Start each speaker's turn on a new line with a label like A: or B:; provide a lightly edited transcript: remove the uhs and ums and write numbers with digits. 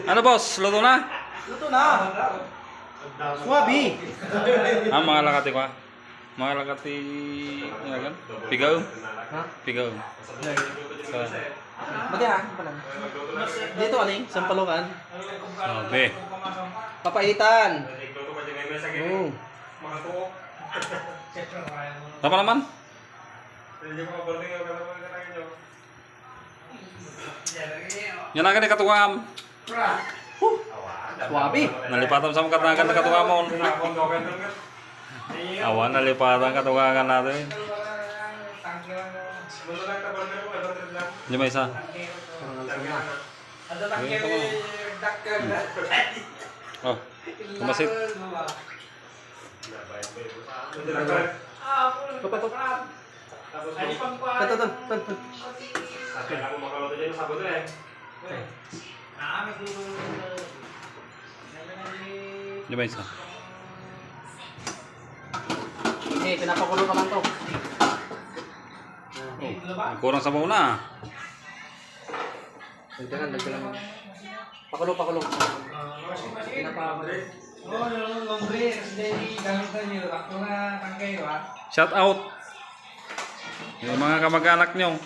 A: Ano boss? Luto na?
B: Luto na. Swabi.
A: Mga lakati ko. Mga lakati... Ano? Pigaw?
B: Ha?
A: Pigaw. Sa...
B: Bati ha? Dito aning, Sampalukan.
A: Sabi.
B: Papaitan. Oo.
A: Tama naman? Yan na gani katuwam.
B: Swabi.
A: Nalipatan sa mga katagan na katuwamon. Awan, nalipatan katuwagan natin. Lima isa. Oh, kumasit.
B: Papatok. Tan.
A: Lima isa.
B: Eh, pinapakulo naman to.
A: Oh, kurang sabaw na.
B: Dagdagan. Pakulo. Pinapakulo.
A: Shout out. Yung mga kamag-anak nyo.